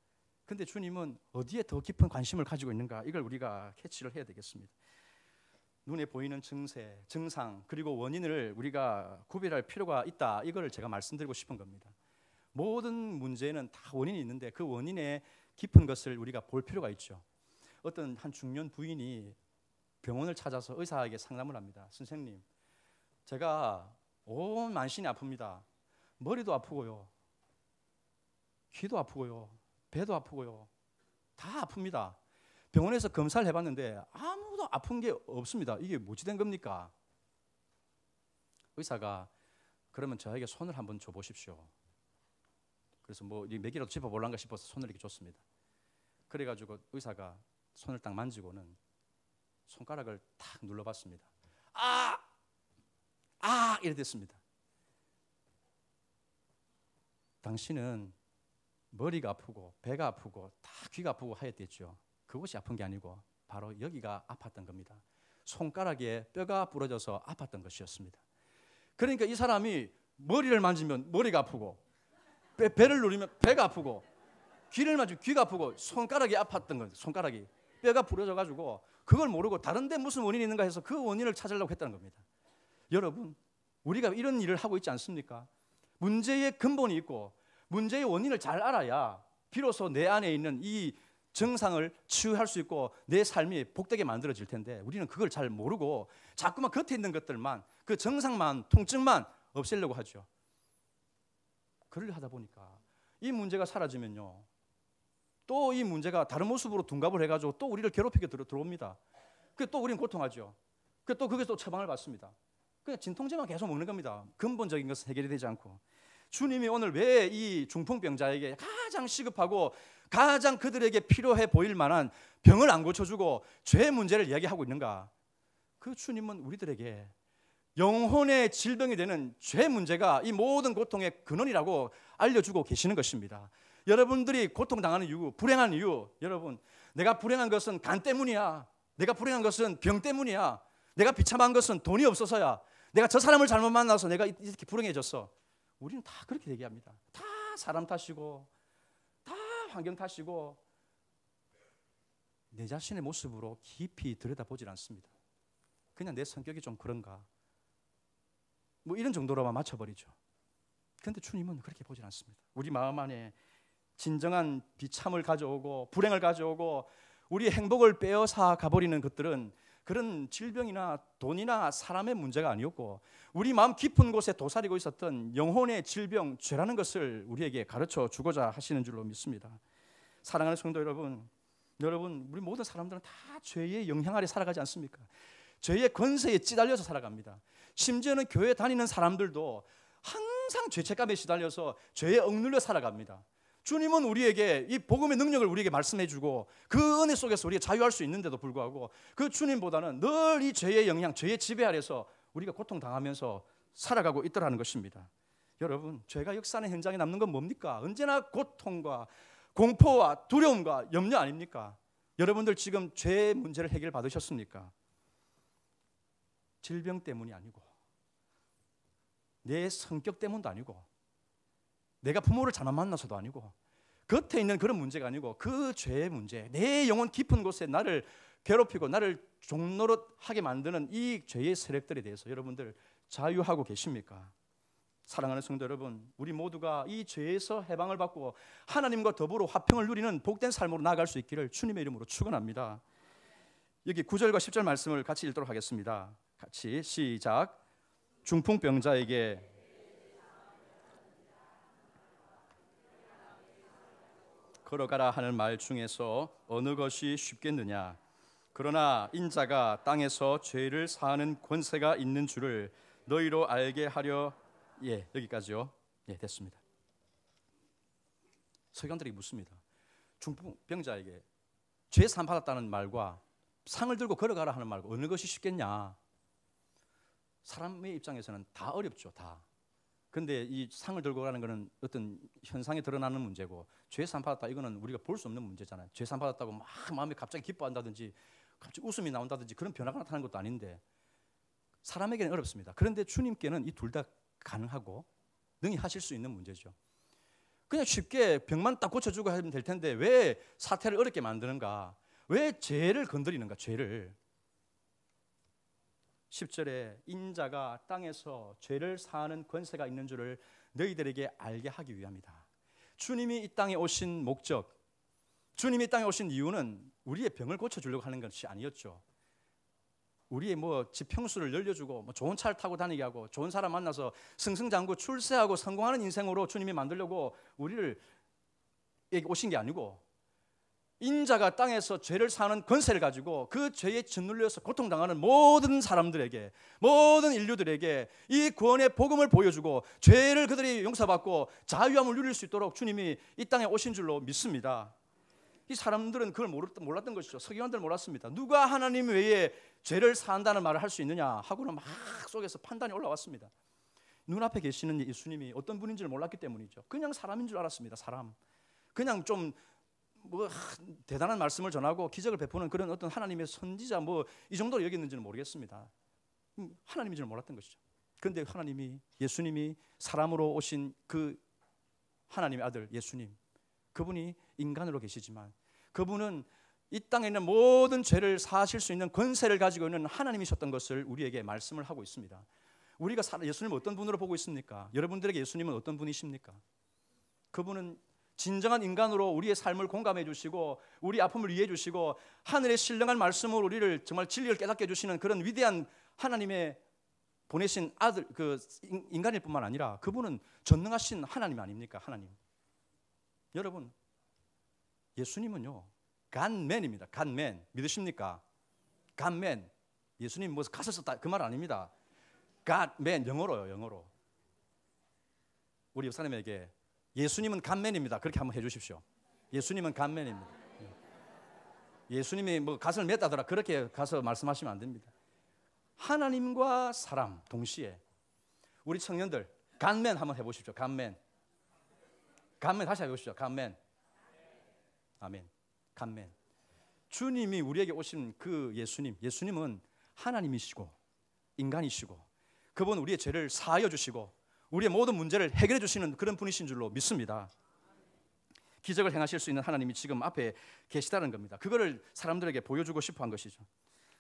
근데 주님은 어디에 더 깊은 관심을 가지고 있는가, 이걸 우리가 캐치를 해야 되겠습니다. 눈에 보이는 증세, 증상, 그리고 원인을 우리가 구별할 필요가 있다. 이걸 제가 말씀드리고 싶은 겁니다. 모든 문제는 다 원인이 있는데 그 원인의 깊은 것을 우리가 볼 필요가 있죠. 어떤 한 중년 부인이 병원을 찾아서 의사에게 상담을 합니다. 선생님, 제가 온 만신이 아픕니다. 머리도 아프고요, 귀도 아프고요, 배도 아프고요, 다 아픕니다. 병원에서 검사를 해봤는데 아무도 아픈 게 없습니다. 이게 뭐지 된 겁니까? 의사가 그러면 저에게 손을 한번 줘보십시오. 그래서 뭐 맥이라도 짚어볼란가 싶어서 손을 이렇게 줬습니다. 그래가지고 의사가 손을 딱 만지고는 손가락을 탁 눌러봤습니다. 이래 됐습니다. 당신은 머리가 아프고 배가 아프고 다 귀가 아프고 하였댔죠. 그것이 아픈 게 아니고 바로 여기가 아팠던 겁니다. 손가락에 뼈가 부러져서 아팠던 것이었습니다. 그러니까 이 사람이 머리를 만지면 머리가 아프고 배를 누르면 배가 아프고 귀를 만지면 귀가 아프고 손가락이 아팠던 거예요. 손가락이 뼈가 부러져가지고 그걸 모르고 다른 데 무슨 원인이 있는가 해서 그 원인을 찾으려고 했다는 겁니다. 여러분, 우리가 이런 일을 하고 있지 않습니까? 문제의 근본이 있고 문제의 원인을 잘 알아야 비로소 내 안에 있는 이 증상을 치유할 수 있고 내 삶이 복되게 만들어질 텐데 우리는 그걸 잘 모르고 자꾸만 겉에 있는 것들만, 그 증상만, 통증만 없애려고 하죠. 그를 하다 보니까 이 문제가 사라지면요, 또 이 문제가 다른 모습으로 둔갑을 해가지고 또 우리를 괴롭히게 들어옵니다. 또 우리는 고통하죠. 또 그게 또 처방을 받습니다. 그냥 진통제만 계속 먹는 겁니다. 근본적인 것은 해결이 되지 않고. 주님이 오늘 왜 이 중풍병자에게 가장 시급하고 가장 그들에게 필요해 보일 만한 병을 안 고쳐주고 죄의 문제를 이야기하고 있는가? 그 주님은 우리들에게 영혼의 질병이 되는 죄 문제가 이 모든 고통의 근원이라고 알려주고 계시는 것입니다. 여러분들이 고통당하는 이유, 불행한 이유, 여러분, 내가 불행한 것은 간 때문이야, 내가 불행한 것은 병 때문이야, 내가 비참한 것은 돈이 없어서야, 내가 저 사람을 잘못 만나서 내가 이렇게 불행해졌어. 우리는 다 그렇게 얘기합니다. 다 사람 탓이고 다 환경 탓이고 내 자신의 모습으로 깊이 들여다보질 않습니다. 그냥 내 성격이 좀 그런가 뭐 이런 정도로만 맞춰버리죠. 그런데 주님은 그렇게 보질 않습니다. 우리 마음 안에 진정한 비참을 가져오고 불행을 가져오고 우리의 행복을 빼앗아 가버리는 것들은 그런 질병이나 돈이나 사람의 문제가 아니었고 우리 마음 깊은 곳에 도사리고 있었던 영혼의 질병, 죄라는 것을 우리에게 가르쳐 주고자 하시는 줄로 믿습니다. 사랑하는 성도 여러분, 우리 모든 사람들은 다 죄의 영향 아래 살아가지 않습니까? 죄의 권세에 찌달려서 살아갑니다. 심지어는 교회 다니는 사람들도 항상 죄책감에 시달려서 죄에 억눌려 살아갑니다. 주님은 우리에게 이 복음의 능력을 우리에게 말씀해 주고 그 은혜 속에서 우리가 자유할 수 있는데도 불구하고 그 주님보다는 늘 이 죄의 영향, 죄의 지배 아래서 우리가 고통당하면서 살아가고 있더라는 것입니다. 여러분, 죄가 역사하는 현장에 남는 건 뭡니까? 언제나 고통과 공포와 두려움과 염려 아닙니까? 여러분들 지금 죄의 문제를 해결 받으셨습니까? 질병 때문이 아니고 내 성격 때문도 아니고 내가 부모를 잘못 만나서도 아니고 겉에 있는 그런 문제가 아니고 그 죄의 문제, 내 영혼 깊은 곳에 나를 괴롭히고 나를 종노릇하게 만드는 이 죄의 세력들에 대해서 여러분들 자유하고 계십니까? 사랑하는 성도 여러분, 우리 모두가 이 죄에서 해방을 받고 하나님과 더불어 화평을 누리는 복된 삶으로 나아갈 수 있기를 주님의 이름으로 축원합니다. 여기 9절과 10절 말씀을 같이 읽도록 하겠습니다. 같이 시작. 중풍병자에게 걸어가라 하는 말 중에서 어느 것이 쉽겠느냐? 그러나 인자가 땅에서 죄를 사하는 권세가 있는 줄을 너희로 알게 하려. 예, 여기까지요. 예, 됐습니다. 서기관들이 묻습니다. 중풍병자에게 죄 사함 받았다는 말과 상을 들고 걸어가라 하는 말과 어느 것이 쉽겠냐? 사람의 입장에서는 다 어렵죠, 다. 근데 이 상을 들고 가는 것은 어떤 현상에 드러나는 문제고 죄 사함 받았다 이거는 우리가 볼 수 없는 문제잖아요. 죄 사함 받았다고 막 마음에 갑자기 기뻐한다든지 갑자기 웃음이 나온다든지 그런 변화가 나타나는 것도 아닌데 사람에게는 어렵습니다. 그런데 주님께는 이 둘 다 가능하고 능히 하실 수 있는 문제죠. 그냥 쉽게 병만 딱 고쳐주고 하면 될 텐데 왜 사태를 어렵게 만드는가? 왜 죄를 건드리는가? 죄를. 10절에 인자가 땅에서 죄를 사하는 권세가 있는 줄을 너희들에게 알게 하기 위함이다. 주님이 이 땅에 오신 목적, 주님이 이 땅에 오신 이유는 우리의 병을 고쳐주려고 하는 것이 아니었죠. 우리의 뭐 지평수를 늘려주고 뭐 좋은 차를 타고 다니게 하고 좋은 사람 만나서 승승장구 출세하고 성공하는 인생으로 주님이 만들려고 우리를 오신 게 아니고 인자가 땅에서 죄를 사는 권세를 가지고 그 죄에 짓눌려서 고통당하는 모든 사람들에게, 모든 인류들에게 이 구원의 복음을 보여주고 죄를 그들이 용서받고 자유함을 누릴 수 있도록 주님이 이 땅에 오신 줄로 믿습니다. 이 사람들은 그걸 몰랐던 것이죠. 서기관들은 몰랐습니다. 누가 하나님 외에 죄를 사한다는 말을 할 수 있느냐 하고는 막 속에서 판단이 올라왔습니다. 눈앞에 계시는 예수님이 어떤 분인지를 몰랐기 때문이죠. 그냥 사람인 줄 알았습니다. 사람. 그냥 좀 뭐 대단한 말씀을 전하고 기적을 베푸는 그런 어떤 하나님의 선지자 뭐 이 정도로 여겼는지는 모르겠습니다. 하나님인 줄 몰랐던 것이죠. 그런데 하나님이, 예수님이 사람으로 오신 그 하나님의 아들 예수님, 그분이 인간으로 계시지만 그분은 이 땅에 있는 모든 죄를 사하실 수 있는 권세를 가지고 있는 하나님이셨던 것을 우리에게 말씀을 하고 있습니다. 우리가 예수님을 어떤 분으로 보고 있습니까? 여러분들에게 예수님은 어떤 분이십니까? 그분은 진정한 인간으로 우리의 삶을 공감해 주시고 우리 아픔을 이해해 주시고 하늘의 신령한 말씀으로 우리를 정말 진리를 깨닫게 해주시는 그런 위대한 하나님의 보내신 아들, 그 인간일 뿐만 아니라 그분은 전능하신 하나님 아닙니까? 하나님. 여러분, 예수님은요 간맨입니다. 간맨. 믿으십니까? 간맨. 예수님 뭐 가서 썼다 그 말 아닙니다. 간맨. 영어로요. 영어로. 우리 목사님에게 예수님은 간맨입니다. 그렇게 한번 해주십시오. 예수님은 간맨입니다. 예수님이 뭐 가슴을 맸다더라 그렇게 가서 말씀하시면 안 됩니다. 하나님과 사람 동시에. 우리 청년들 간맨 한번 해보십시오. 간맨. 간맨 다시 해보십시오. 간맨. 아멘. 간맨. 주님이 우리에게 오신 그 예수님은 하나님이시고 인간이시고 그분 우리의 죄를 사하여 주시고 우리의 모든 문제를 해결해 주시는 그런 분이신 줄로 믿습니다. 기적을 행하실 수 있는 하나님이 지금 앞에 계시다는 겁니다. 그거를 사람들에게 보여주고 싶어 한 것이죠.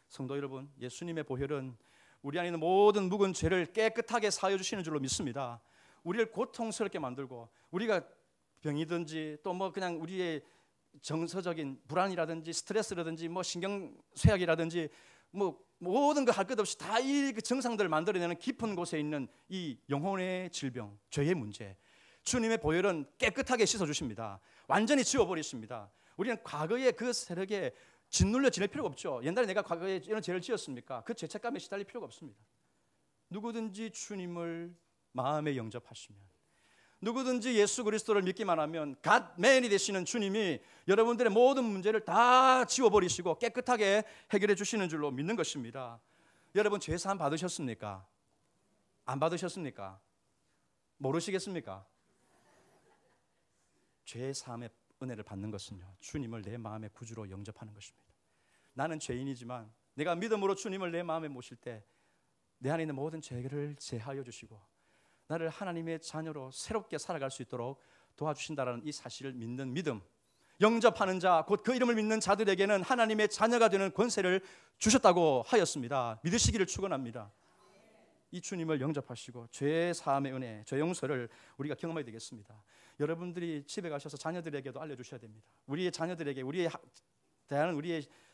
성도 여러분, 예수님의 보혈은 우리 안에 있는 모든 묵은 죄를 깨끗하게 사하여 주시는 줄로 믿습니다. 우리를 고통스럽게 만들고 우리가 병이든지 또 뭐 그냥 우리의 정서적인 불안이라든지 스트레스라든지 뭐 신경쇠약이라든지 뭐 모든 거 할 것 없이 다 이 증상들을 만들어내는 깊은 곳에 있는 이 영혼의 질병, 죄의 문제, 주님의 보혈은 깨끗하게 씻어주십니다. 완전히 지워버리십니다. 우리는 과거의 그 세력에 짓눌려 지낼 필요가 없죠. 옛날에 내가 과거에 이런 죄를 지었습니까? 그 죄책감에 시달릴 필요가 없습니다. 누구든지 주님을 마음에 영접하시면, 누구든지 예수 그리스도를 믿기만 하면 갓맨이 되시는 주님이 여러분들의 모든 문제를 다 지워버리시고 깨끗하게 해결해 주시는 줄로 믿는 것입니다. 여러분 죄 사함 받으셨습니까? 안 받으셨습니까? 모르시겠습니까? 죄 사함의 은혜를 받는 것은요, 주님을 내 마음의 구주로 영접하는 것입니다. 나는 죄인이지만 내가 믿음으로 주님을 내 마음에 모실 때 내 안에 있는 모든 죄를 제하여 주시고 나를 하나님의 자녀로 새롭게 살아갈 수 있도록 도와주신다는 이 사실을 믿는 믿음, 영접하는 자, 곧 그 이름을 믿는 자들에게는 하나님의 자녀가 되는 권세를 주셨다고 하였습니다. 믿으시기를 축원합니다. 이 주님을 영접하시고 죄 사함의 은혜, 죄 용서를 우리가 경험하게 되겠습니다. 여러분들이 집에 가셔서 자녀들에게도 알려주셔야 됩니다. 우리의 자녀들에게, 우리의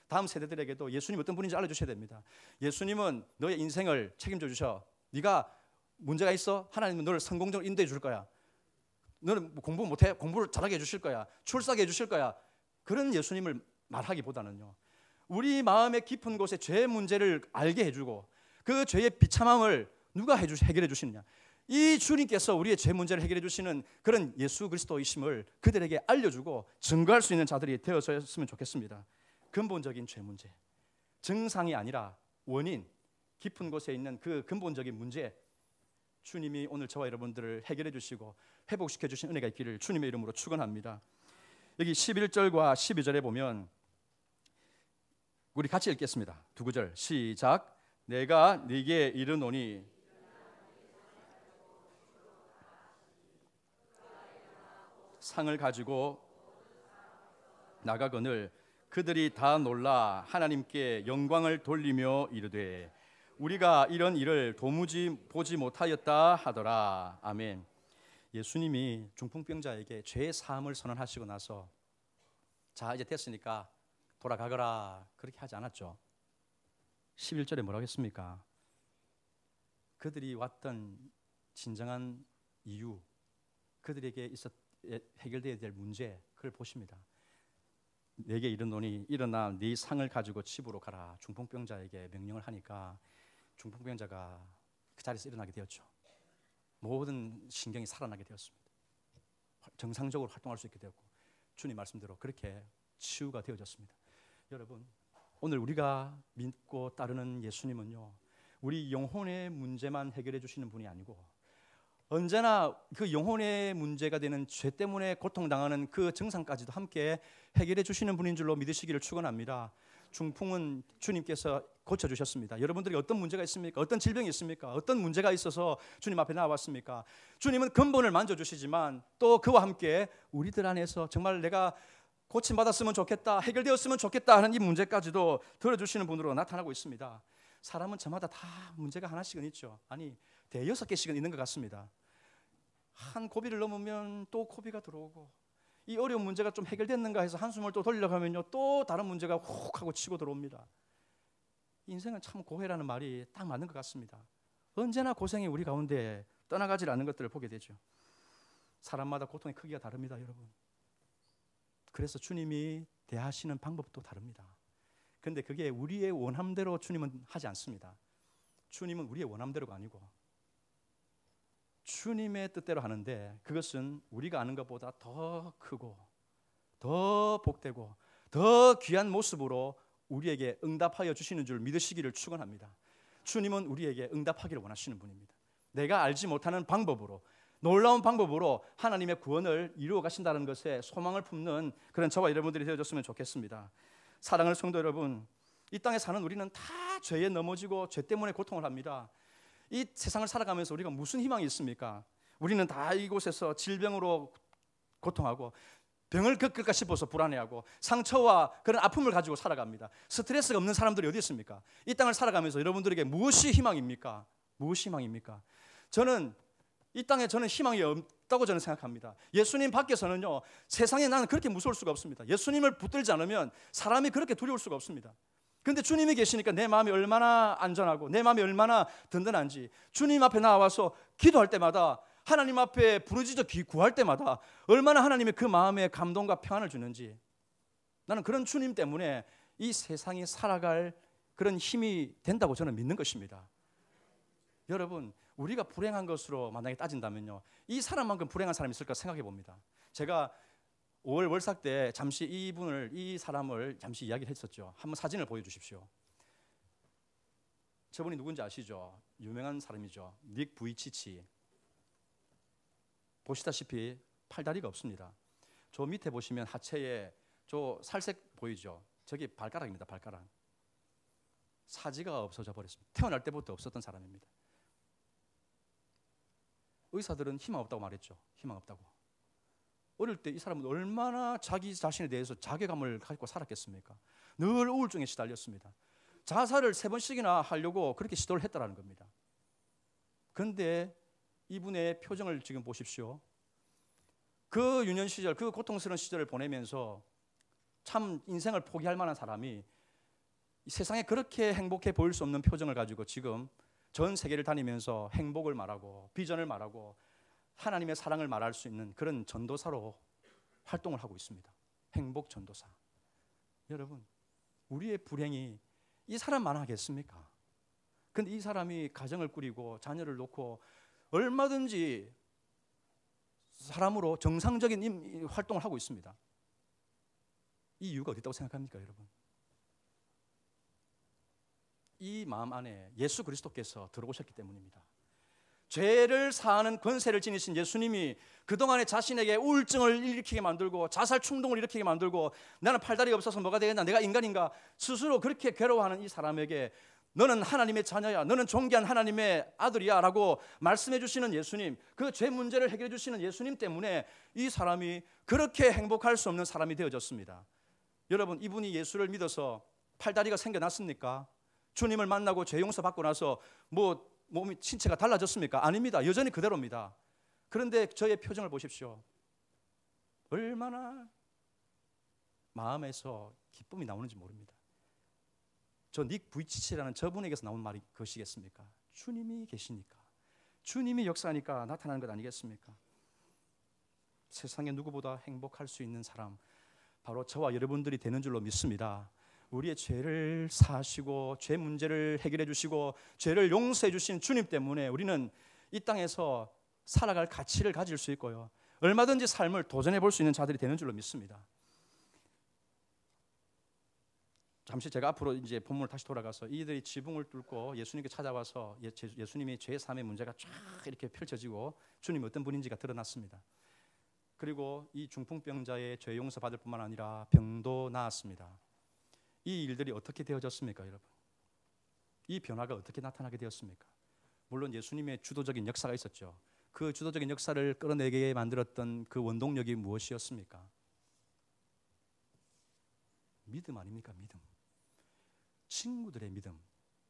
다음 세대들에게도 예수님 어떤 분인지 알려주셔야 됩니다. 예수님은 너의 인생을 책임져 주셔. 네가 문제가 있어? 하나님은 너를 성공적으로 인도해 줄 거야. 너는 공부 못해? 공부를 잘하게 해주실 거야. 출세하게 해주실 거야. 그런 예수님을 말하기보다는요, 우리 마음의 깊은 곳에 죄 문제를 알게 해주고 그 죄의 비참함을 누가 해결해 주시느냐, 이 주님께서 우리의 죄 문제를 해결해 주시는 그런 예수 그리스도이심을 그들에게 알려주고 증거할 수 있는 자들이 되어졌으면 좋겠습니다. 근본적인 죄 문제, 증상이 아니라 원인, 깊은 곳에 있는 그 근본적인 문제, 주님이 오늘 저와 여러분들을 해결해 주시고 회복시켜 주신 은혜가 있기를 주님의 이름으로 축원합니다. 여기 11절과 12절에 보면 우리 같이 읽겠습니다. 두 구절 시작. 내가 네게 이르노니 상을 가지고 나가거늘 그들이 다 놀라 하나님께 영광을 돌리며 이르되 우리가 이런 일을 도무지 보지 못하였다 하더라. 아멘. 예수님이 중풍병자에게 죄 사함을 선언하시고 나서 자 이제 됐으니까 돌아가거라 그렇게 하지 않았죠. 11절에 뭐라고 했습니까? 그들이 왔던 진정한 이유, 그들에게 해결되어야 될 문제, 그걸 보십니다. 내게 이르노니 일어나 네 상을 가지고 집으로 가라. 중풍병자에게 명령을 하니까 중풍병자가 그 자리에서 일어나게 되었죠. 모든 신경이 살아나게 되었습니다. 정상적으로 활동할 수 있게 되었고 주님 말씀대로 그렇게 치유가 되어졌습니다. 여러분, 오늘 우리가 믿고 따르는 예수님은요, 우리 영혼의 문제만 해결해 주시는 분이 아니고 언제나 그 영혼의 문제가 되는 죄 때문에 고통당하는 그 증상까지도 함께 해결해 주시는 분인 줄로 믿으시기를 축원합니다. 중풍은 주님께서 고쳐주셨습니다. 여러분들이 어떤 문제가 있습니까? 어떤 질병이 있습니까? 어떤 문제가 있어서 주님 앞에 나와봤습니까? 주님은 근본을 만져주시지만 또 그와 함께 우리들 안에서 정말 내가 고침받았으면 좋겠다, 해결되었으면 좋겠다 하는 이 문제까지도 들어주시는 분으로 나타나고 있습니다. 사람은 저마다 다 문제가 하나씩은 있죠. 아니, 대여섯 개씩은 있는 것 같습니다. 한 고비를 넘으면 또 고비가 들어오고 이 어려운 문제가 좀 해결됐는가 해서 한숨을 또 돌려가면요 또 다른 문제가 훅 하고 치고 들어옵니다. 인생은 참 고해라는 말이 딱 맞는 것 같습니다. 언제나 고생이 우리 가운데 떠나가지 않는 것들을 보게 되죠. 사람마다 고통의 크기가 다릅니다, 여러분. 그래서 주님이 대하시는 방법도 다릅니다. 그런데 그게 우리의 원함대로 주님은 하지 않습니다. 주님은 우리의 원함대로가 아니고 주님의 뜻대로 하는데 그것은 우리가 아는 것보다 더 크고 더 복되고 더 귀한 모습으로 우리에게 응답하여 주시는 줄 믿으시기를 축원합니다. 주님은 우리에게 응답하기를 원하시는 분입니다. 내가 알지 못하는 방법으로, 놀라운 방법으로 하나님의 구원을 이루어 가신다는 것에 소망을 품는 그런 저와 여러분들이 되어줬으면 좋겠습니다. 사랑하는 성도 여러분, 이 땅에 사는 우리는 다 죄에 넘어지고 죄 때문에 고통을 합니다. 이 세상을 살아가면서 우리가 무슨 희망이 있습니까? 우리는 다 이곳에서 질병으로 고통하고 병을 겪을까 싶어서 불안해하고 상처와 그런 아픔을 가지고 살아갑니다. 스트레스가 없는 사람들이 어디 있습니까? 이 땅을 살아가면서 여러분들에게 무엇이 희망입니까? 무엇이 희망입니까? 저는 이 땅에 희망이 없다고 저는 생각합니다. 예수님 밖에서는요, 세상에 나는 그렇게 무서울 수가 없습니다. 예수님을 붙들지 않으면 사람이 그렇게 두려울 수가 없습니다. 그런데 주님이 계시니까 내 마음이 얼마나 안전하고 내 마음이 얼마나 든든한지, 주님 앞에 나와서 기도할 때마다, 하나님 앞에 부르짖어 구할 때마다 얼마나 하나님이 그 마음에 감동과 평안을 주는지, 나는 그런 주님 때문에 이 세상이 살아갈 그런 힘이 된다고 저는 믿는 것입니다. 여러분, 우리가 불행한 것으로 만약에 따진다면요, 이 사람만큼 불행한 사람이 있을까 생각해 봅니다. 제가 5월 월삭 때 잠시 이 사람을 잠시 이야기를 했었죠. 한번 사진을 보여주십시오. 저분이 누군지 아시죠? 유명한 사람이죠. 닉 부이치치. 보시다시피 팔다리가 없습니다. 저 밑에 보시면 하체에 저 살색 보이죠? 저기 발가락입니다. 발가락. 사지가 없어져 버렸습니다. 태어날 때부터 없었던 사람입니다. 의사들은 희망 없다고 말했죠. 희망 없다고. 어릴 때 이 사람은 얼마나 자기 자신에 대해서 자괴감을 가지고 살았겠습니까? 늘 우울증에 시달렸습니다. 자살을 3번씩이나 하려고 그렇게 시도를 했다라는 겁니다. 그런데 이분의 표정을 지금 보십시오. 그 유년 시절, 그 고통스러운 시절을 보내면서 참 인생을 포기할 만한 사람이 세상에 그렇게 행복해 보일 수 없는 표정을 가지고 지금 전 세계를 다니면서 행복을 말하고 비전을 말하고 하나님의 사랑을 말할 수 있는 그런 전도사로 활동을 하고 있습니다. 행복 전도사. 여러분, 우리의 불행이 이 사람만 하겠습니까? 근데 이 사람이 가정을 꾸리고 자녀를 놓고 얼마든지 사람으로 정상적인 활동을 하고 있습니다. 이 이유가 어디 있다고 생각합니까, 여러분? 이 마음 안에 예수 그리스도께서 들어오셨기 때문입니다. 죄를 사하는 권세를 지니신 예수님이 그동안에 자신에게 우울증을 일으키게 만들고 자살 충동을 일으키게 만들고 나는 팔다리가 없어서 뭐가 되겠나, 내가 인간인가 스스로 그렇게 괴로워하는 이 사람에게 너는 하나님의 자녀야, 너는 존귀한 하나님의 아들이야 라고 말씀해 주시는 예수님, 그 죄 문제를 해결해 주시는 예수님 때문에 이 사람이 그렇게 행복할 수 없는 사람이 되어졌습니다. 여러분, 이분이 예수를 믿어서 팔다리가 생겨났습니까? 주님을 만나고 죄 용서 받고 나서 몸이 신체가 달라졌습니까? 아닙니다. 여전히 그대로입니다. 그런데 저의 표정을 보십시오. 얼마나 마음에서 기쁨이 나오는지 모릅니다. 저 닉 부이치치라는 저분에게서 나온 말이 그것이겠습니까? 주님이 계시니까, 주님이 역사하니까 나타나는 것 아니겠습니까? 세상에 누구보다 행복할 수 있는 사람, 바로 저와 여러분들이 되는 줄로 믿습니다. 우리의 죄를 사하시고 죄 문제를 해결해 주시고 죄를 용서해 주신 주님 때문에 우리는 이 땅에서 살아갈 가치를 가질 수 있고요, 얼마든지 삶을 도전해 볼 수 있는 자들이 되는 줄로 믿습니다. 잠시 제가 앞으로 이제 본문을 다시 돌아가서 이들이 지붕을 뚫고 예수님께 찾아와서 예수님이 죄 사함의 문제가 쫙 이렇게 펼쳐지고 주님이 어떤 분인지가 드러났습니다. 그리고 이 중풍병자의 죄 용서 받을 뿐만 아니라 병도 나았습니다. 이 일들이 어떻게 되어졌습니까, 여러분? 이 변화가 어떻게 나타나게 되었습니까? 물론 예수님의 주도적인 역사가 있었죠. 그 주도적인 역사를 끌어내게 만들었던 그 원동력이 무엇이었습니까? 믿음 아닙니까? 믿음. 친구들의 믿음.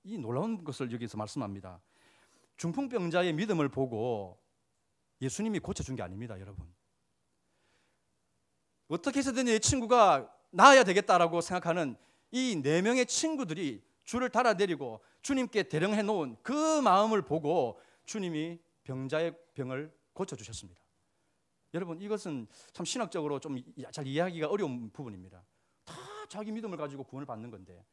이 놀라운 것을 여기서 말씀합니다. 중풍병자의 믿음을 보고 예수님이 고쳐준 게 아닙니다, 여러분. 어떻게 해서든 내 친구가 나아야 되겠다라고 생각하는 이 4명의 친구들이 줄을 달아내리고 주님께 대령해 놓은 그 마음을 보고 주님이 병자의 병을 고쳐주셨습니다. 여러분, 이것은 참 신학적으로 좀 잘 이해하기가 어려운 부분입니다. 다 자기 믿음을 가지고 구원을 받는 건데,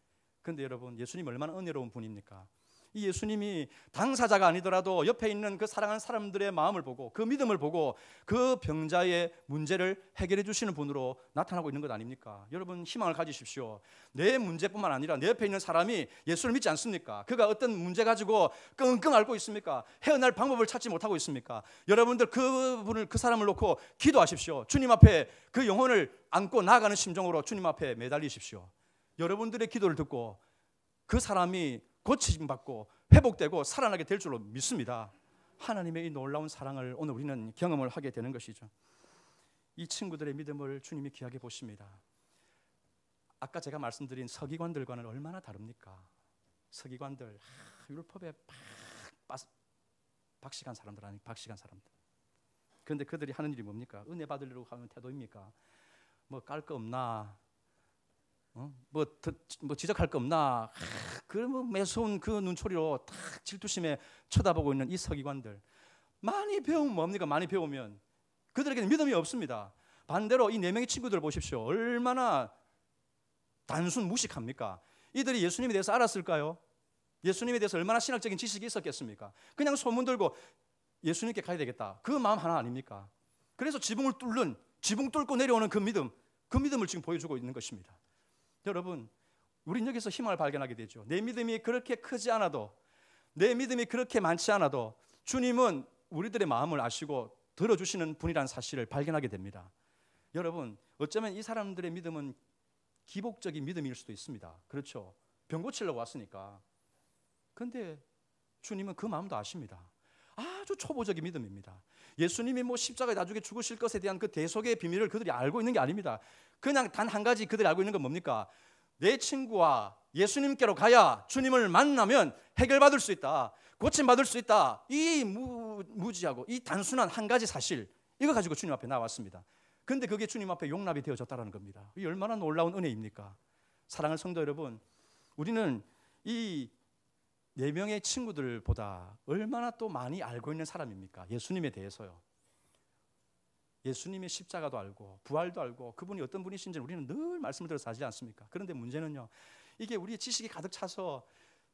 그런데 여러분, 예수님 얼마나 은혜로운 분입니까? 이 예수님이 당사자가 아니더라도 옆에 있는 그 사랑하는 사람들의 마음을 보고 그 믿음을 보고 그 병자의 문제를 해결해 주시는 분으로 나타나고 있는 것 아닙니까? 여러분, 희망을 가지십시오. 내 문제뿐만 아니라 내 옆에 있는 사람이 예수를 믿지 않습니까? 그가 어떤 문제 가지고 끙끙 앓고 있습니까? 헤어날 방법을 찾지 못하고 있습니까? 여러분들 그 사람을 놓고 기도하십시오. 주님 앞에 그 영혼을 안고 나아가는 심정으로 주님 앞에 매달리십시오. 여러분들의 기도를 듣고 그 사람이 고치심 받고 회복되고 살아나게 될 줄로 믿습니다. 하나님의 이 놀라운 사랑을 오늘 우리는 경험을 하게 되는 것이죠. 이 친구들의 믿음을 주님이 귀하게 보십니다. 아까 제가 말씀드린 서기관들과는 얼마나 다릅니까? 서기관들 율법에 박식한 사람들 아니 박식한 사람들. 그런데 그들이 하는 일이 뭡니까? 은혜 받으려고 하는 태도입니까? 뭐 깔 거 없나? 뭐 지적할 거 없나? 그 뭐 매서운 그 눈초리로 딱 질투심에 쳐다보고 있는 이 서기관들. 많이 배우면 뭡니까? 많이 배우면 그들에게는 믿음이 없습니다. 반대로 이 네 명의 친구들 보십시오. 얼마나 단순 무식합니까? 이들이 예수님에 대해서 알았을까요? 예수님에 대해서 얼마나 신학적인 지식이 있었겠습니까? 그냥 소문 들고 예수님께 가야 되겠다. 그 마음 하나 아닙니까? 그래서 지붕 뚫고 내려오는 그 믿음을 지금 보여주고 있는 것입니다. 여러분, 우린 여기서 희망을 발견하게 되죠. 내 믿음이 그렇게 크지 않아도, 내 믿음이 그렇게 많지 않아도 주님은 우리들의 마음을 아시고 들어주시는 분이라는 사실을 발견하게 됩니다. 여러분, 어쩌면 이 사람들의 믿음은 기복적인 믿음일 수도 있습니다. 그렇죠? 병 고치려고 왔으니까. 그런데 주님은 그 마음도 아십니다. 아주 초보적인 믿음입니다. 예수님이 뭐 십자가에 나중에 죽으실 것에 대한 그 대속의 비밀을 그들이 알고 있는 게 아닙니다. 그냥 단 한 가지 그들이 알고 있는 건 뭡니까? 내 친구와 예수님께로 가야 주님을 만나면 해결받을 수 있다. 고침받을 수 있다. 이 무지하고 이 단순한 한 가지 사실, 이거 가지고 주님 앞에 나왔습니다. 그런데 그게 주님 앞에 용납이 되어졌다는 겁니다. 이 얼마나 놀라운 은혜입니까? 사랑하는 성도 여러분, 우리는 이 네 명의 친구들보다 얼마나 또 많이 알고 있는 사람입니까? 예수님에 대해서요. 예수님의 십자가도 알고 부활도 알고 그분이 어떤 분이신지는 우리는 늘 말씀을 들어서 하지 않습니까? 그런데 문제는요, 이게 우리의 지식이 가득 차서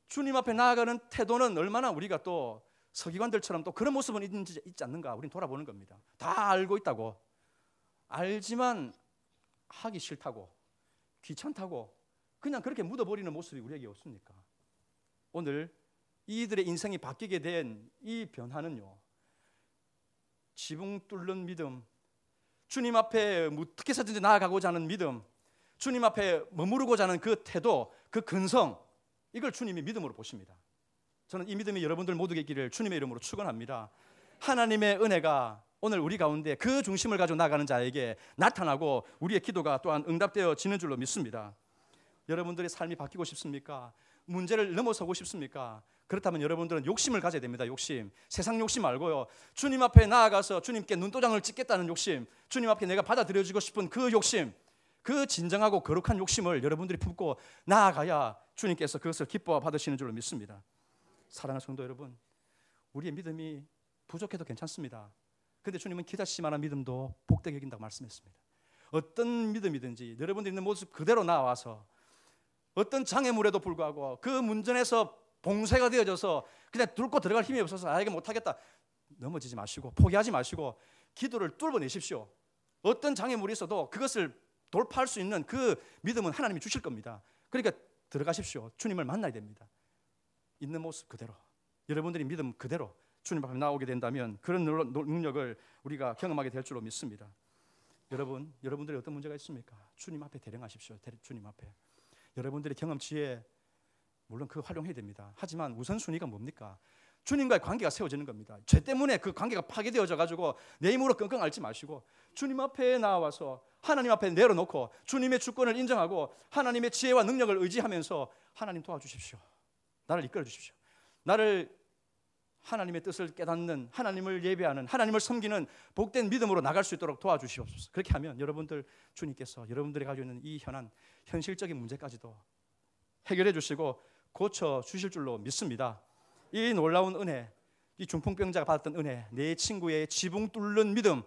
주님 앞에 나아가는 태도는 얼마나 우리가 또 서기관들처럼 또 그런 모습은 있지 않는가 우리는 돌아보는 겁니다. 다 알고 있다고, 알지만 하기 싫다고, 귀찮다고 그냥 그렇게 묻어버리는 모습이 우리에게 없습니까? 오늘 이들의 인생이 바뀌게 된 이 변화는요, 지붕 뚫는 믿음, 주님 앞에 어떻게 해서든지 나아가고자 하는 믿음, 주님 앞에 머무르고자 하는 그 태도, 그 근성, 이걸 주님이 믿음으로 보십니다. 저는 이 믿음이 여러분들 모두에게 있기를 주님의 이름으로 축원합니다. 하나님의 은혜가 오늘 우리 가운데 그 중심을 가지고 나가는 자에게 나타나고 우리의 기도가 또한 응답되어지는 줄로 믿습니다. 여러분들의 삶이 바뀌고 싶습니까? 문제를 넘어서고 싶습니까? 그렇다면 여러분들은 욕심을 가져야 됩니다. 욕심. 세상 욕심 말고요, 주님 앞에 나아가서 주님께 눈도장을 찍겠다는 욕심, 주님 앞에 내가 받아들여지고 싶은 그 욕심, 그 진정하고 거룩한 욕심을 여러분들이 품고 나아가야 주님께서 그것을 기뻐 받으시는 줄로 믿습니다. 사랑하는 성도 여러분, 우리의 믿음이 부족해도 괜찮습니다. 그런데 주님은 기다시기 만한 믿음도 복되게 여긴다고 말씀했습니다. 어떤 믿음이든지 여러분들이 있는 모습 그대로 나와서 어떤 장애물에도 불구하고 그 문전에서 봉쇄가 되어져서 그냥 뚫고 들어갈 힘이 없어서 이게 못하겠다, 넘어지지 마시고 포기하지 마시고 기도를 뚫어내십시오. 어떤 장애물이 있어도 그것을 돌파할 수 있는 그 믿음은 하나님이 주실 겁니다. 그러니까 들어가십시오. 주님을 만나야 됩니다. 있는 모습 그대로, 여러분들이 믿음 그대로 주님 앞에 나오게 된다면 그런 능력을 우리가 경험하게 될 줄로 믿습니다. 여러분들이 어떤 문제가 있습니까? 주님 앞에 대령하십시오. 주님 앞에. 여러분들의 경험치에 물론 그 활용해야 됩니다. 하지만 우선순위가 뭡니까? 주님과의 관계가 세워지는 겁니다. 죄 때문에 그 관계가 파괴되어져 가지고 내 힘으로 끙끙 앓지 마시고 주님 앞에 나와서 하나님 앞에 내려놓고 주님의 주권을 인정하고 하나님의 지혜와 능력을 의지하면서 하나님 도와주십시오. 나를 이끌어 주십시오. 나를 하나님의 뜻을 깨닫는, 하나님을 예배하는, 하나님을 섬기는 복된 믿음으로 나갈 수 있도록 도와주시옵소서. 그렇게 하면 여러분들, 주님께서 여러분들이 가지고 있는 이 현실적인 문제까지도 해결해 주시고 고쳐 주실 줄로 믿습니다. 이 놀라운 은혜, 이 중풍병자가 받았던 은혜, 내 친구의 지붕 뚫는 믿음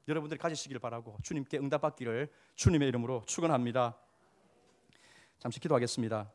여러분들이 가지시길 바라고 주님께 응답받기를 주님의 이름으로 축원합니다. 잠시 기도하겠습니다.